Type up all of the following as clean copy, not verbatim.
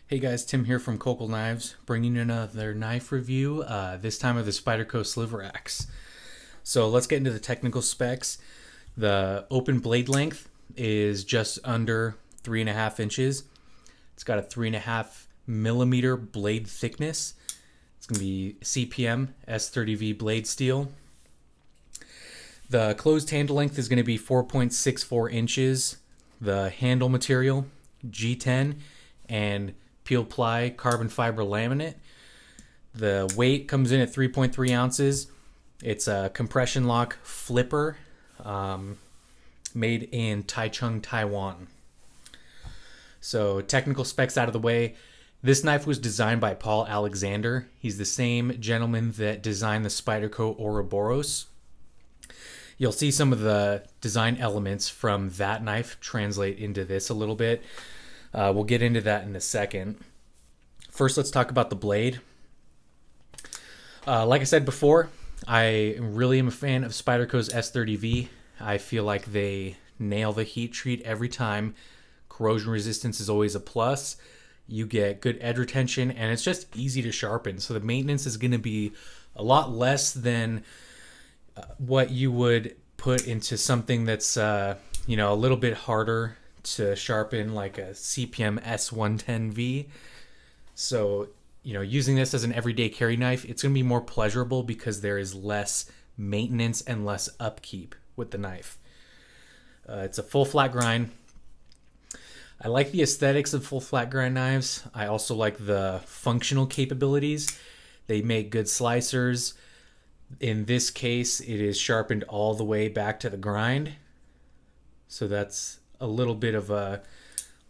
Hey guys, Tim here from Cocal Knives, bringing you another knife review, this time of the Spyderco Sliverax. So let's get into the technical specs. The open blade length is just under 3.5 inches. It's got a 3.5 millimeter blade thickness. It's going to be CPM S30V blade steel. The closed handle length is going to be 4.64 inches. The handle material, G10, and peel ply carbon fiber laminate. The weight comes in at 3.3 ounces. It's a compression lock flipper made in Taichung, Taiwan. So technical specs out of the way. This knife was designed by Paul Alexander. He's the same gentleman that designed the Spyderco Ouroboros. You'll see some of the design elements from that knife translate into this a little bit. We'll get into that in a second. First, let's talk about the blade. Like I said before, I really am a fan of Spyderco's S30V. I feel like they nail the heat treat every time. Corrosion resistance is always a plus. You get good edge retention, and it's just easy to sharpen. So the maintenance is going to be a lot less than what you would put into something that's a little bit harder to sharpen, like a CPM S110V. So, using this as an everyday carry knife, it's going to be more pleasurable because there is less maintenance and less upkeep with the knife. It's a full flat grind. I like the aesthetics of full flat grind knives. I also like the functional capabilities. They make good slicers. In this case, it is sharpened all the way back to the grind. So that's a little bit of a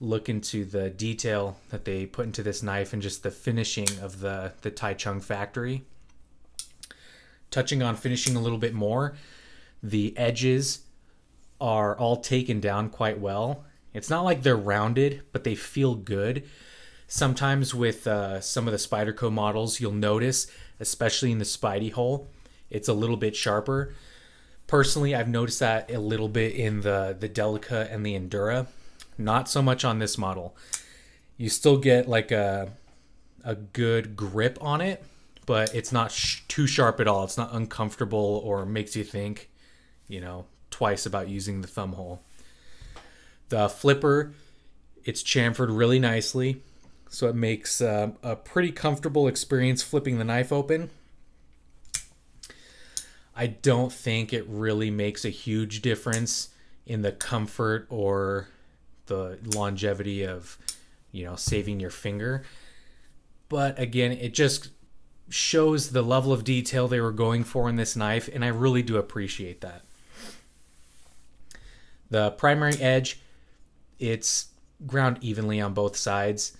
look into the detail that they put into this knife and just the finishing of the Taichung factory. Touching on finishing a little bit more, the edges are all taken down quite well. It's not like they're rounded, but they feel good. Sometimes with some of the Spyderco models, you'll notice, especially in the Spidey hole, it's a little bit sharper. Personally, I've noticed that a little bit in the Delica and the Endura. Not so much on this model. You still get like a good grip on it, but it's not too sharp at all. It's not uncomfortable or makes you think, twice about using the thumb hole. The flipper, it's chamfered really nicely, so it makes a pretty comfortable experience flipping the knife open. I don't think it really makes a huge difference in the comfort or the longevity of, saving your finger. But again, it just shows the level of detail they were going for in this knife, and I really do appreciate that. The primary edge, it's ground evenly on both sides.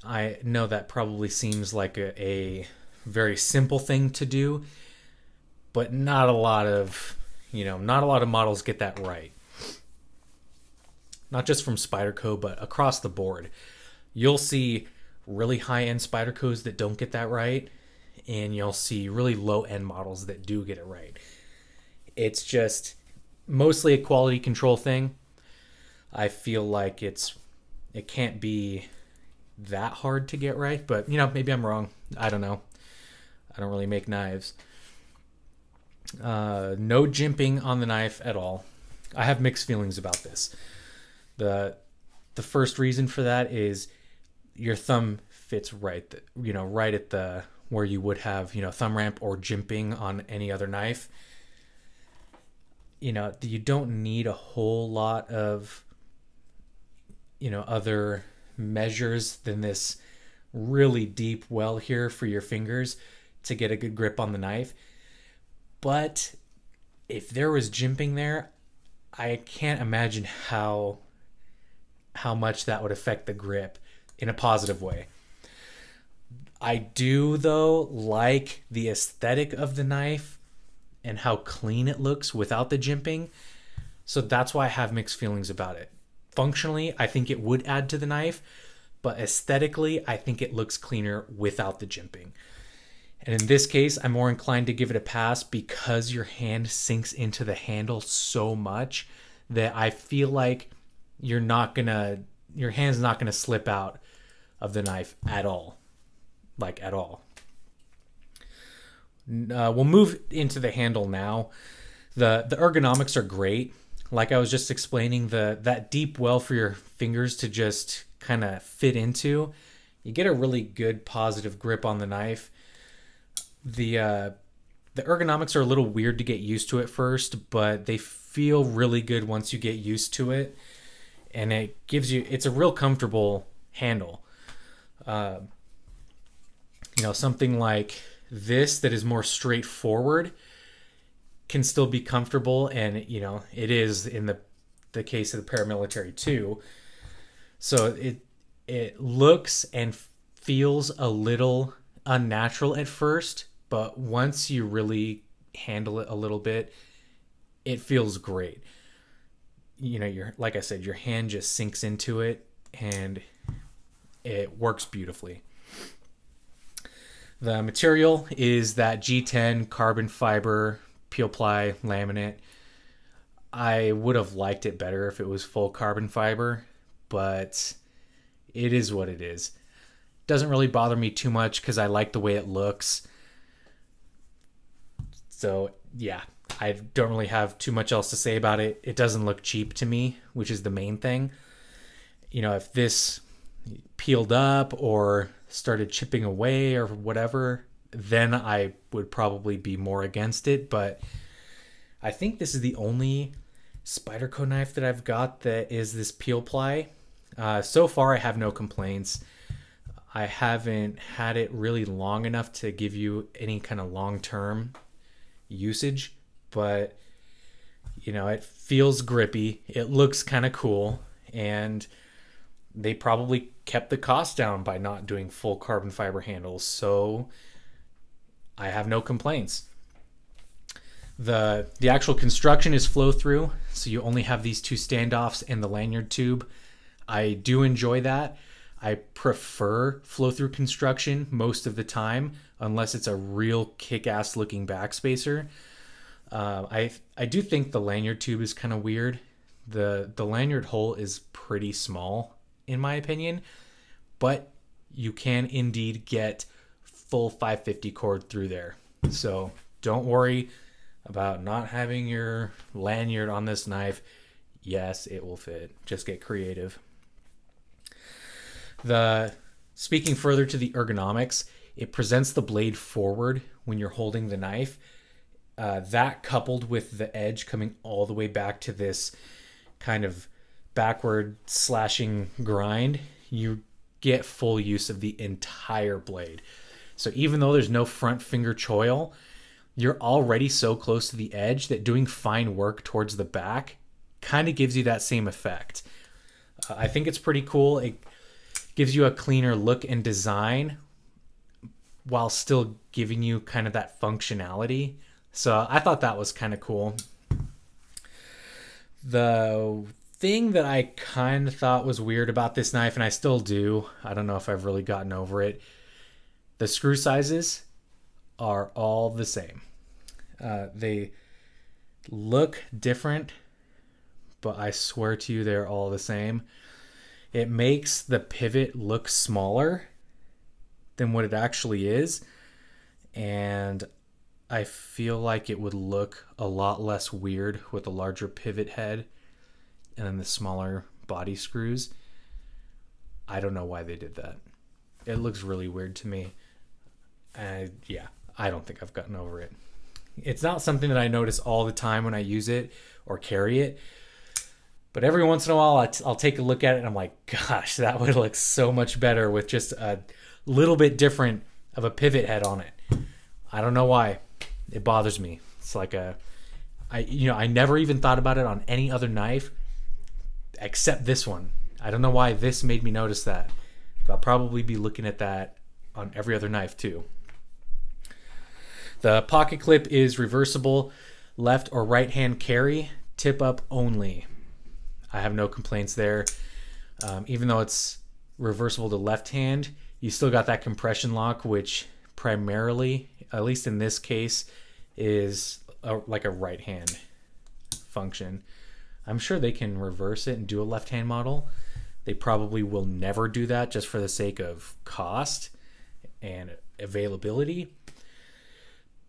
I know that probably seems like a very simple thing to do, but not a lot of models get that right. Not just from Spyderco, but across the board. You'll see really high-end Spydercos that don't get that right, and you'll see really low-end models that do get it right. It's just mostly a quality control thing. I feel like it can't be that hard to get right, but maybe I'm wrong. I don't know. I don't really make knives. No jimping on the knife at all. I have mixed feelings about this. The first reason for that is your thumb fits right, right at the where you would have, thumb ramp or jimping on any other knife. You don't need a whole lot of other measures than this really deep well here for your fingers to get a good grip on the knife. But if there was jimping there, I can't imagine how much that would affect the grip in a positive way. I do, though, like the aesthetic of the knife and how clean it looks without the jimping. So that's why I have mixed feelings about it. Functionally, I think it would add to the knife, but aesthetically, I think it looks cleaner without the jimping. And in this case, I'm more inclined to give it a pass because your hand sinks into the handle so much that I feel like your hand's not gonna slip out of the knife at all. Like at all. We'll move into the handle now. The ergonomics are great. Like I was just explaining, that deep well for your fingers to just kind of fit into. You get a really good positive grip on the knife. The ergonomics are a little weird to get used to at first, but they feel really good once you get used to it. And it's a real comfortable handle. Something like this that is more straightforward can still be comfortable, and it is in the case of the paramilitary too. So it looks and feels a little unnatural at first, but once you really handle it a little bit, it feels great. Like I said, your hand just sinks into it and it works beautifully. The material is that G10 carbon fiber peel ply laminate. I would have liked it better if it was full carbon fiber, but it is what it is. Doesn't really bother me too much because I like the way it looks. So yeah, I don't really have too much else to say about it. It doesn't look cheap to me, which is the main thing. If this peeled up or started chipping away or whatever, then I would probably be more against it. But I think this is the only Spyderco knife that I've got that is this peel ply. So far, I have no complaints. I haven't had it really long enough to give you any kind of long-term usage, but it feels grippy. It looks kind of cool, and they probably kept the cost down by not doing full carbon fiber handles, so I have no complaints. The actual construction is flow through, so you only have these two standoffs and the lanyard tube. I do enjoy that. I prefer flow through construction most of the time, unless it's a real kick-ass looking backspacer. I do think the lanyard tube is kind of weird. The lanyard hole is pretty small, in my opinion, but you can indeed get full 550 cord through there. So don't worry about not having your lanyard on this knife. Yes, it will fit. Just get creative. Speaking further to the ergonomics, it presents the blade forward when you're holding the knife. That coupled with the edge coming all the way back to this kind of backward slashing grind, you get full use of the entire blade. So even though there's no front finger choil, you're already so close to the edge that doing fine work towards the back kind of gives you that same effect. I think it's pretty cool. It gives you a cleaner look and design while still giving you kind of that functionality. So I thought that was kind of cool. The thing that I kind of thought was weird about this knife, and I still do, I don't know if I've really gotten over it, the screw sizes are all the same. They look different, but I swear to you they're all the same. It makes the pivot look smaller than what it actually is, and I feel like it would look a lot less weird with a larger pivot head and then the smaller body screws. I don't know why they did that. It looks really weird to me. Yeah, I don't think I've gotten over it. It's not something that I notice all the time when I use it or carry it, but every once in a while I'll take a look at it and I'm like, gosh, that would look so much better with just a little bit different of a pivot head on it. I don't know why. It bothers me. It's like I never even thought about it on any other knife except this one. I don't know why this made me notice that, but I'll probably be looking at that on every other knife too. The pocket clip is reversible, left or right hand carry, tip up only. I have no complaints there. Even though it's reversible to left hand, you still got that compression lock, which primarily, at least in this case, is like a right hand function. I'm sure they can reverse it and do a left hand model, They probably will never do that just for the sake of cost and availability.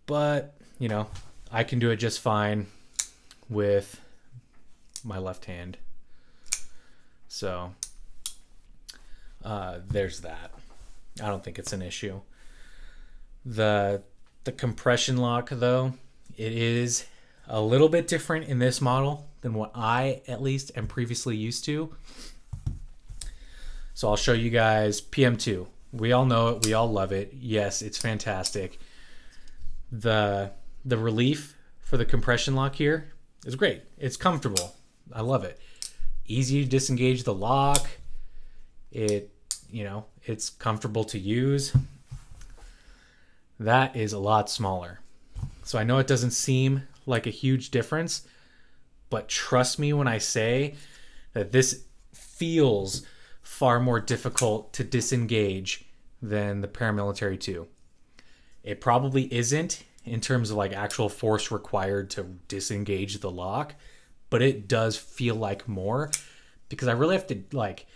But, you know, I can do it just fine with my left hand. So there's that. I don't think it's an issue. The compression lock, though, it is a little bit different in this model than what I at least am previously used to. So I'll show you guys PM2. We all know it, we all love it. Yes, it's fantastic. The relief for the compression lock here is great. It's comfortable. I love it. Easy to disengage the lock. It, you know, it's comfortable to use. That is a lot smaller. So I know it doesn't seem like a huge difference, but trust me when I say that this feels far more difficult to disengage than the Paramilitary 2. It probably isn't in terms of like actual force required to disengage the lock, but it does feel like more because I really have to like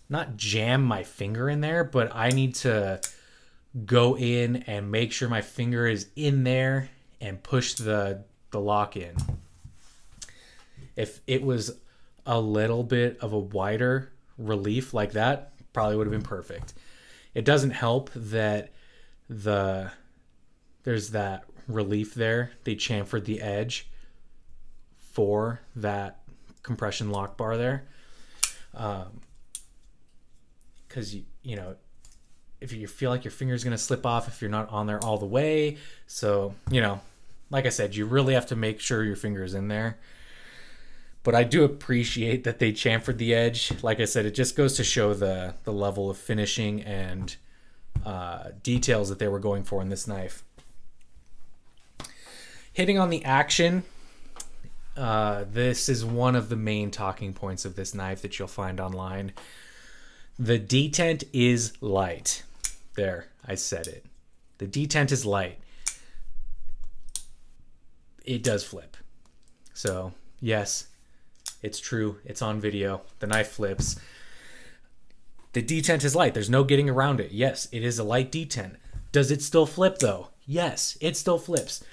not jam my finger in there, but I need to go in and make sure my finger is in there and push the lock in. If it was a little bit of a wider relief like that, probably would have been perfect. It doesn't help that there's that relief there. They chamfered the edge for that compression lock bar there. Because you know, if you feel like your finger's gonna slip off if you're not on there all the way. So, you know, like I said, you really have to make sure your finger's in there. But I do appreciate that they chamfered the edge. Like I said, it just goes to show the level of finishing and details that they were going for in this knife. Hitting on the action, this is one of the main talking points of this knife that you'll find online. The detent is light. There, I said it. The detent is light. It does flip. So, yes, it's true. It's on video. The knife flips. The detent is light. There's no getting around it. Yes, it is a light detent. Does it still flip, though? Yes, it still flips.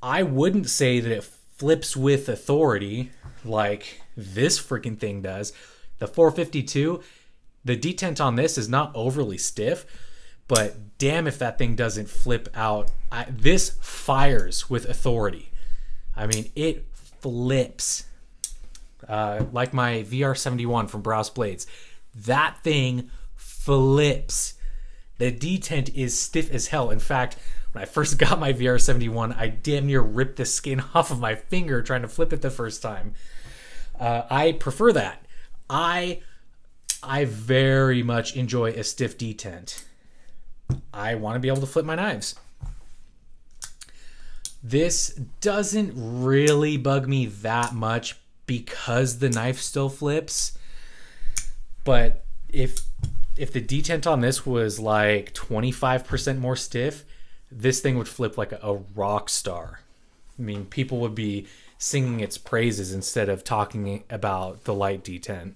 I wouldn't say that it flips with authority like this freaking thing does. The 452, the detent on this is not overly stiff, but damn if that thing doesn't flip out. This fires with authority. I mean, it flips. Like my VR71 from Browse Blades. That thing flips. The detent is stiff as hell. In fact, when I first got my VR71, I damn near ripped the skin off of my finger trying to flip it the first time. I prefer that. I very much enjoy a stiff detent. I want to be able to flip my knives. This doesn't really bug me that much because the knife still flips. But if the detent on this was like 25% more stiff, this thing would flip like a rock star. I mean, people would be singing its praises instead of talking about the light detent.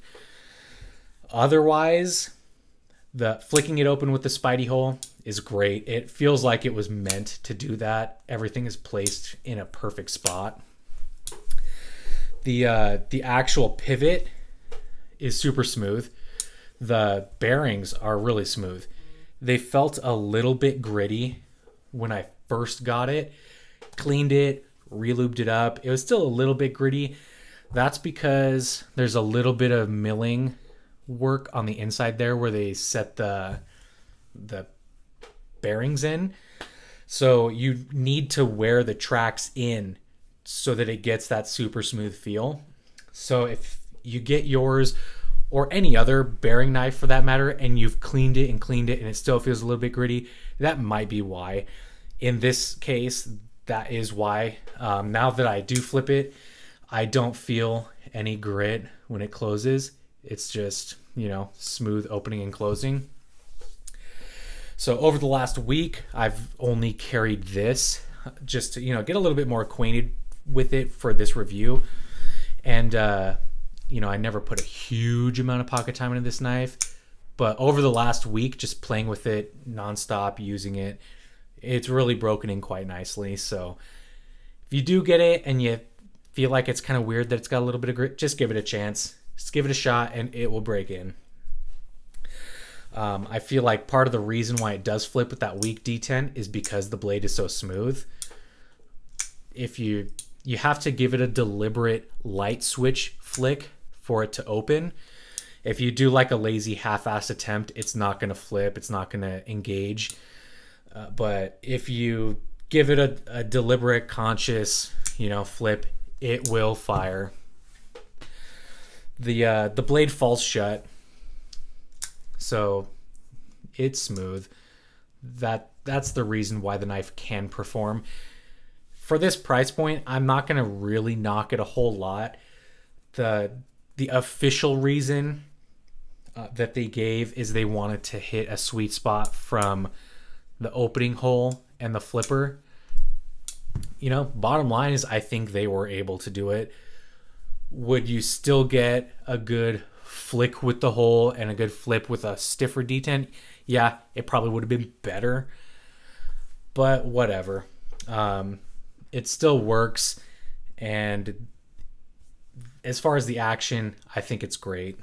Otherwise, the flicking it open with the Spidey hole is great. It feels like it was meant to do that. Everything is placed in a perfect spot. The actual pivot is super smooth. The bearings are really smooth. They felt a little bit gritty when I first got it. Cleaned it, relubed it up. It was still a little bit gritty. That's because there's a little bit of milling work on the inside there where they set the bearings in. So you need to wear the tracks in so that it gets that super smooth feel. So if you get yours or any other bearing knife for that matter and you've cleaned it and it still feels a little bit gritty, that might be why. In this case, that is why. Now that I do flip it, I don't feel any grit when it closes. It's just, you know, smooth opening and closing. So over the last week, I've only carried this just to, you know, get a little bit more acquainted with it for this review. And you know, I never put a huge amount of pocket time into this knife, but over the last week, just playing with it nonstop, using it, it's really broken in quite nicely. So if you do get it and you feel like it's kind of weird that it's got a little bit of grit, just give it a chance. Just give it a shot and it will break in. I feel like part of the reason why it does flip with that weak detent is because the blade is so smooth. If you have to give it a deliberate light switch flick for it to open. If you do like a lazy half-ass attempt, it's not going to flip. It's not going to engage. But if you give it a deliberate, conscious, you know, flip, it will fire. The blade falls shut, so it's smooth. That's the reason why the knife can perform. For this price point, I'm not going to really knock it a whole lot. The official reason that they gave is they wanted to hit a sweet spot from the opening hole and the flipper. You know, bottom line is I think they were able to do it. Would you still get a good flick with the hole and a good flip with a stiffer detent? Yeah, it probably would have been better, but whatever. It still works, and as far as the action, I think it's great.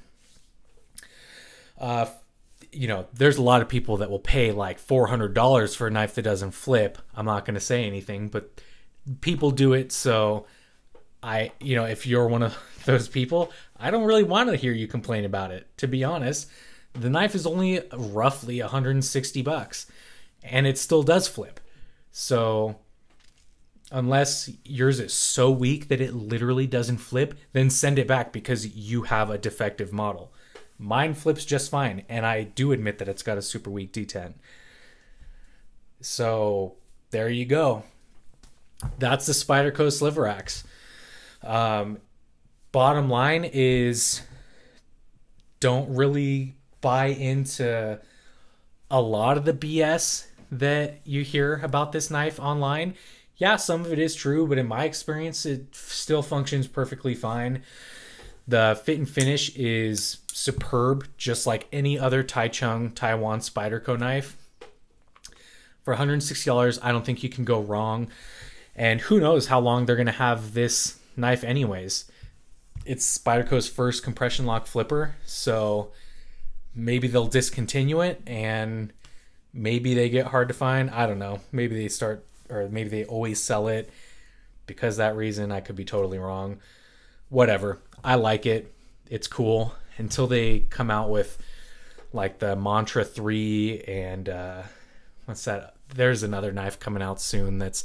You know, there's a lot of people that will pay like $400 for a knife that doesn't flip. I'm not going to say anything, but people do it. So you know, if you're one of those people, I don't really want to hear you complain about it. To be honest, the knife is only roughly $160 and it still does flip. So unless yours is so weak that it literally doesn't flip, then send it back because you have a defective model. Mine flips just fine, and I do admit that it's got a super weak detent. So there you go. That's the Spyderco Sliverax. Bottom line is, don't really buy into a lot of the BS that you hear about this knife online. Yeah, some of it is true, but in my experience, it still functions perfectly fine. The fit and finish is superb, just like any other Taichung Taiwan Spyderco knife. For $160, I don't think you can go wrong. And who knows how long they're going to have this knife anyways. It's Spyderco's first compression lock flipper, so maybe they'll discontinue it and maybe they get hard to find. I don't know. Maybe they start, or maybe they always sell it because of that reason. I could be totally wrong. Whatever. I like it. It's cool until they come out with like the Mantra 3 and what's that? There's another knife coming out soon that's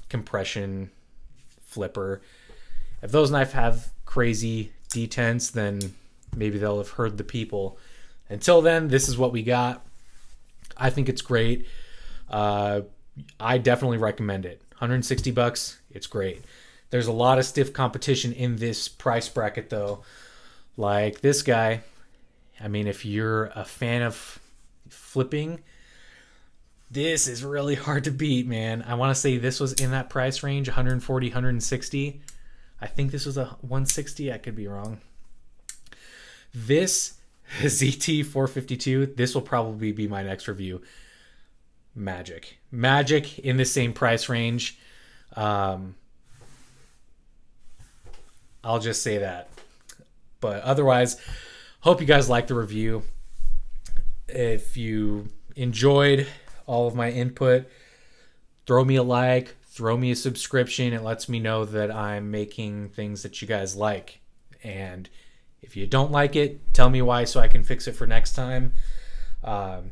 compression flipper. If those knives have crazy detents, then maybe they'll have heard the people. Until then, this is what we got. I think it's great. I definitely recommend it. $160, it's great. There's a lot of stiff competition in this price bracket though. Like this guy, I mean, if you're a fan of flipping, this is really hard to beat, man. I want to say this was in that price range, 140, 160. I think this was a 160. I could be wrong. This ZT 452, this will probably be my next review. Magic. Magic in the same price range. I'll just say that. But otherwise, hope you guys liked the review. If you enjoyed all of my input, throw me a like, throw me a subscription. It lets me know that I'm making things that you guys like. And if you don't like it, tell me why so I can fix it for next time.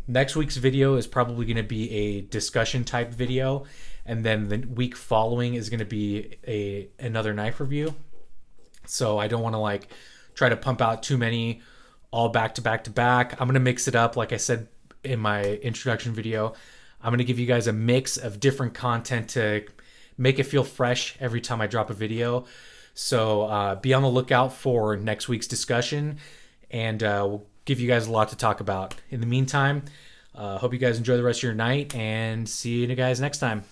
Next week's video is probably going to be a discussion type video. And then the week following is going to be another knife review. So I don't want to like try to pump out too many all back to back to back. I'm going to mix it up. Like I said in my introduction video, I'm going to give you guys a mix of different content to make it feel fresh every time I drop a video. So be on the lookout for next week's discussion, and we'll give you guys a lot to talk about. In the meantime, hope you guys enjoy the rest of your night, and see you guys next time.